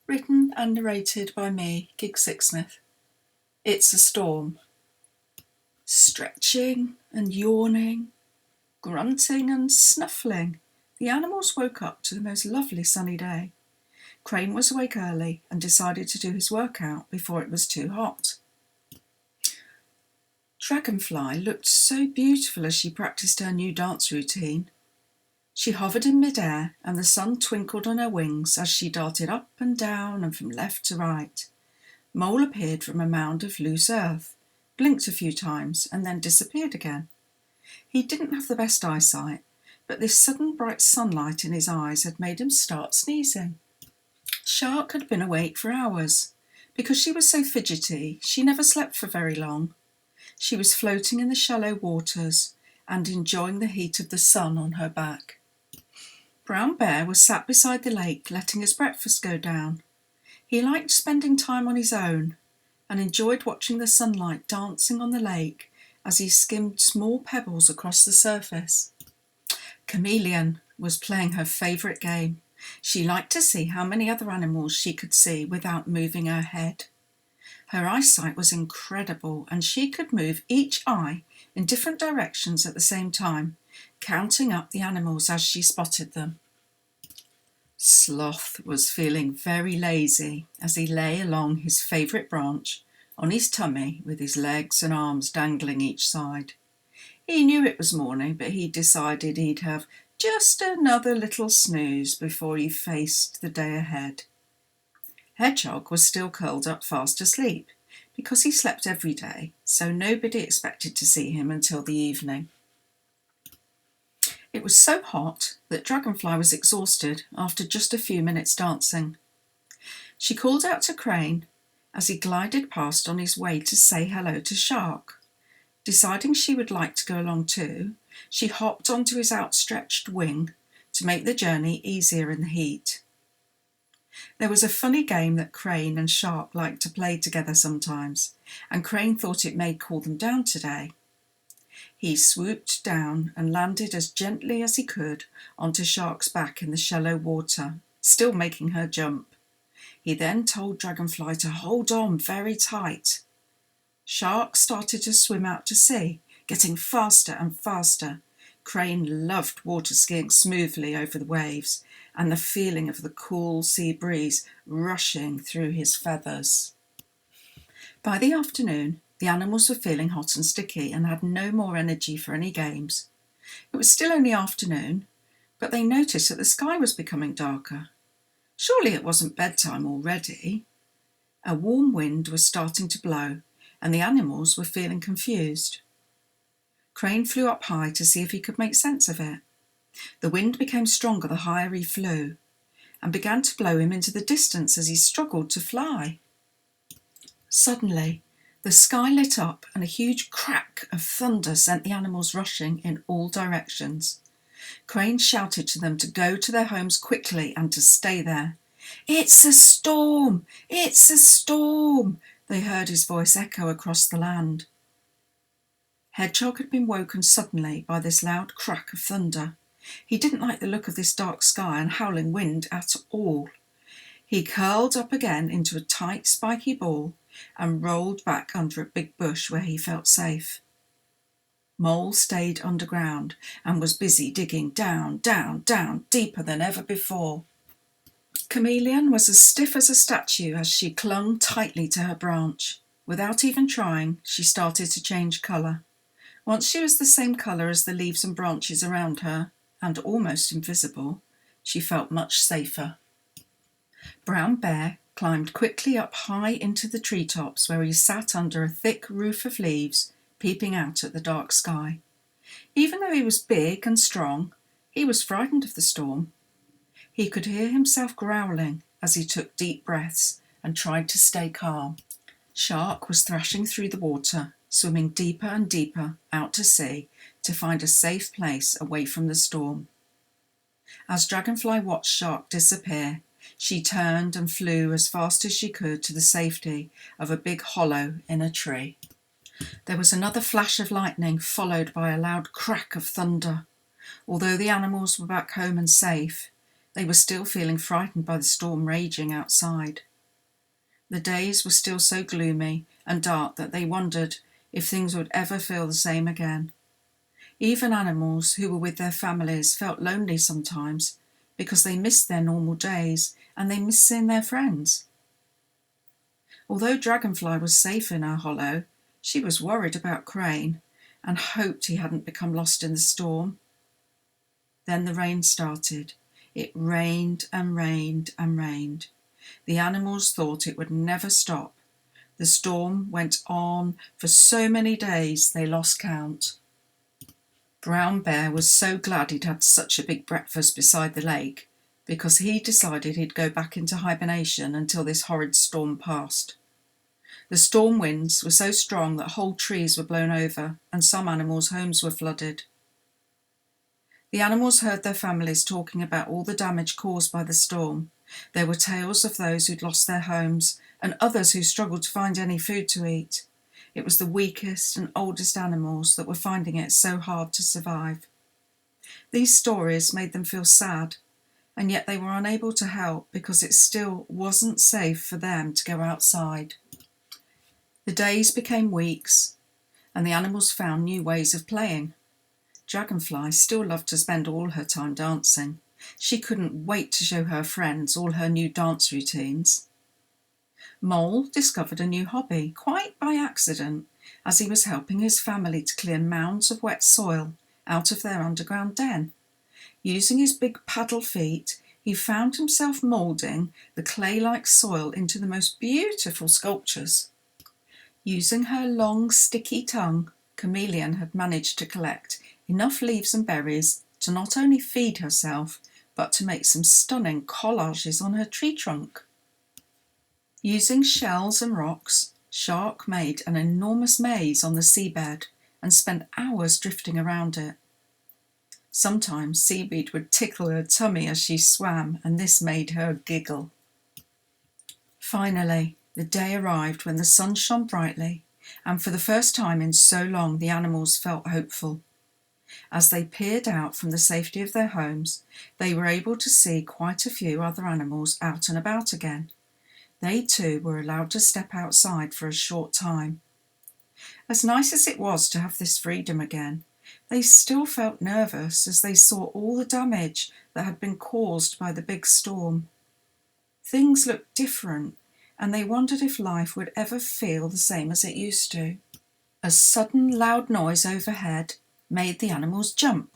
Written and narrated by me, Gig Sixsmith. It's a storm. Stretching and yawning, grunting and snuffling, the animals woke up to the most lovely sunny day. Crane was awake early and decided to do his workout before it was too hot. Dragonfly looked so beautiful as she practiced her new dance routine. She hovered in mid-air and the sun twinkled on her wings as she darted up and down and from left to right. Mole appeared from a mound of loose earth, blinked a few times and then disappeared again. He didn't have the best eyesight, but this sudden bright sunlight in his eyes had made him start sneezing. Shark had been awake for hours. Because she was so fidgety, she never slept for very long. She was floating in the shallow waters and enjoying the heat of the sun on her back. Brown Bear was sat beside the lake letting his breakfast go down. He liked spending time on his own and enjoyed watching the sunlight dancing on the lake as he skimmed small pebbles across the surface. Chameleon was playing her favourite game. She liked to see how many other animals she could see without moving her head. Her eyesight was incredible and she could move each eye in different directions at the same time, counting up the animals as she spotted them. Sloth was feeling very lazy as he lay along his favourite branch on his tummy with his legs and arms dangling each side. He knew it was morning, but he decided he'd have just another little snooze before he faced the day ahead. Hedgehog was still curled up fast asleep because he slept every day, so nobody expected to see him until the evening. It was so hot that Dragonfly was exhausted after just a few minutes dancing. She called out to Crane as he glided past on his way to say hello to Shark. Deciding she would like to go along too, she hopped onto his outstretched wing to make the journey easier in the heat. There was a funny game that Crane and Shark liked to play together sometimes, and Crane thought it may cool them down today. He swooped down and landed as gently as he could onto Shark's back in the shallow water, still making her jump. He then told Dragonfly to hold on very tight. Shark started to swim out to sea, getting faster and faster. Crane loved water skiing smoothly over the waves and the feeling of the cool sea breeze rushing through his feathers. By the afternoon, the animals were feeling hot and sticky and had no more energy for any games. It was still only afternoon, but they noticed that the sky was becoming darker. Surely it wasn't bedtime already. A warm wind was starting to blow, and the animals were feeling confused. Crane flew up high to see if he could make sense of it. The wind became stronger the higher he flew, and began to blow him into the distance as he struggled to fly. Suddenly, the sky lit up and a huge crack of thunder sent the animals rushing in all directions. Crane shouted to them to go to their homes quickly and to stay there. "It's a storm! It's a storm!" They heard his voice echo across the land. Hedgehog had been woken suddenly by this loud crack of thunder. He didn't like the look of this dark sky and howling wind at all. He curled up again into a tight, spiky ball and rolled back under a big bush where he felt safe. Mole stayed underground and was busy digging down, down, down, deeper than ever before. Chameleon was as stiff as a statue as she clung tightly to her branch. Without even trying, she started to change colour. Once she was the same colour as the leaves and branches around her, and almost invisible, she felt much safer. Brown Bear climbed quickly up high into the treetops where he sat under a thick roof of leaves, peeping out at the dark sky. Even though he was big and strong, he was frightened of the storm. He could hear himself growling as he took deep breaths and tried to stay calm. Shark was thrashing through the water, swimming deeper and deeper out to sea to find a safe place away from the storm. As Dragonfly watched Shark disappear, she turned and flew as fast as she could to the safety of a big hollow in a tree. There was another flash of lightning, followed by a loud crack of thunder. Although the animals were back home and safe, They were still feeling frightened by the storm raging outside. The days were still so gloomy and dark that they wondered if things would ever feel the same again. Even animals who were with their families felt lonely sometimes because they missed their normal days and they missed seeing their friends. Although Dragonfly was safe in her hollow, she was worried about Crane and hoped he hadn't become lost in the storm. Then the rain started. It rained and rained and rained. The animals thought it would never stop. The storm went on for so many days they lost count. Brown Bear was so glad he'd had such a big breakfast beside the lake, because he decided he'd go back into hibernation until this horrid storm passed. The storm winds were so strong that whole trees were blown over and some animals' homes were flooded. The animals heard their families talking about all the damage caused by the storm. There were tales of those who'd lost their homes and others who struggled to find any food to eat. It was the weakest and oldest animals that were finding it so hard to survive. These stories made them feel sad, and yet they were unable to help because it still wasn't safe for them to go outside. The days became weeks, and the animals found new ways of playing. Dragonfly still loved to spend all her time dancing. She couldn't wait to show her friends all her new dance routines. Mole discovered a new hobby, quite by accident, as he was helping his family to clear mounds of wet soil out of their underground den. Using his big paddle feet, he found himself moulding the clay-like soil into the most beautiful sculptures. Using her long, sticky tongue, Chameleon had managed to collect enough leaves and berries to not only feed herself, but to make some stunning collages on her tree trunk. Using shells and rocks, Shark made an enormous maze on the seabed and spent hours drifting around it. Sometimes seaweed would tickle her tummy as she swam, and this made her giggle. Finally, the day arrived when the sun shone brightly, and for the first time in so long the animals felt hopeful. As they peered out from the safety of their homes, they were able to see quite a few other animals out and about again. They too were allowed to step outside for a short time. As nice as it was to have this freedom again, they still felt nervous as they saw all the damage that had been caused by the big storm. Things looked different, and they wondered if life would ever feel the same as it used to. A sudden loud noise overhead made the animals jump,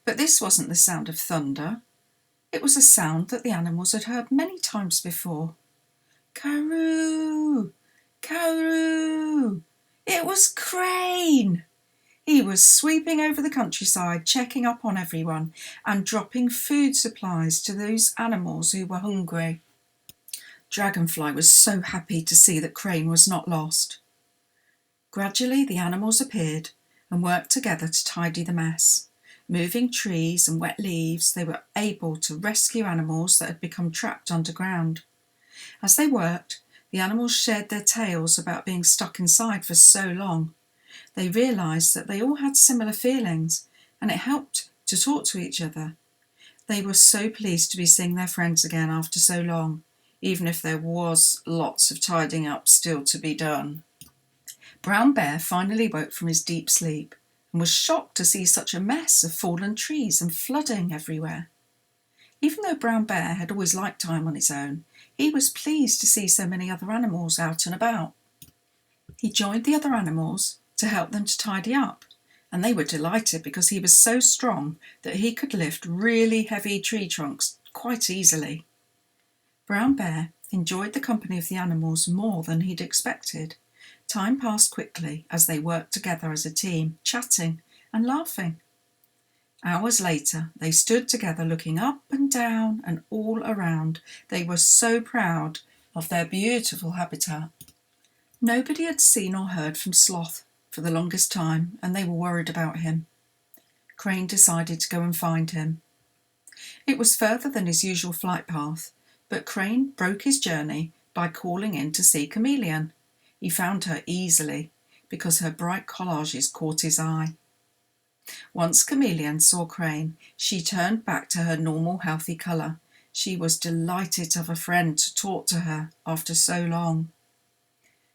but this wasn't the sound of thunder. It was a sound that the animals had heard many times before. Karoo! Karoo! It was Crane! He was sweeping over the countryside, checking up on everyone and dropping food supplies to those animals who were hungry. Dragonfly was so happy to see that Crane was not lost. Gradually the animals appeared and worked together to tidy the mess. Moving trees and wet leaves, they were able to rescue animals that had become trapped underground. As they worked, the animals shared their tales about being stuck inside for so long. They realised that they all had similar feelings, and it helped to talk to each other. They were so pleased to be seeing their friends again after so long, even if there was lots of tidying up still to be done. Brown Bear finally woke from his deep sleep and was shocked to see such a mess of fallen trees and flooding everywhere. Even though Brown Bear had always liked time on his own, he was pleased to see so many other animals out and about. He joined the other animals to help them to tidy up, and they were delighted because he was so strong that he could lift really heavy tree trunks quite easily. Brown Bear enjoyed the company of the animals more than he'd expected. Time passed quickly as they worked together as a team, chatting and laughing. Hours later, they stood together looking up and down and all around. They were so proud of their beautiful habitat. Nobody had seen or heard from Sloth for the longest time, and they were worried about him. Crane decided to go and find him. It was further than his usual flight path, but Crane broke his journey by calling in to see Chameleon. He found her easily because her bright collages caught his eye. Once Chameleon saw Crane, she turned back to her normal healthy colour, She was delighted to have a friend to talk to her after so long.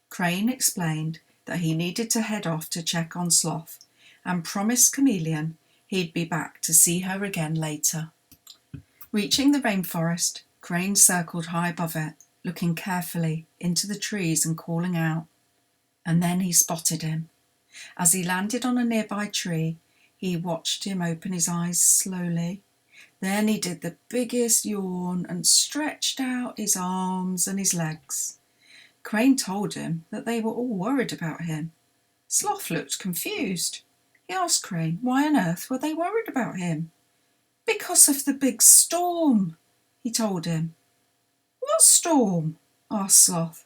Crane explained that he needed to head off to check on Sloth and promised Chameleon he'd be back to see her again later. Reaching the rainforest, Crane circled high above it, looking carefully into the trees and calling out. And then he spotted him. As he landed on a nearby tree, he watched him open his eyes slowly. Then he did the biggest yawn and stretched out his arms and his legs. Crane told him that they were all worried about him. Sloth looked confused. He asked Crane why on earth were they worried about him. Because of the big storm, he told him. What storm? Asked Sloth.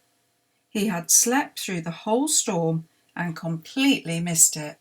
He had slept through the whole storm and completely missed it.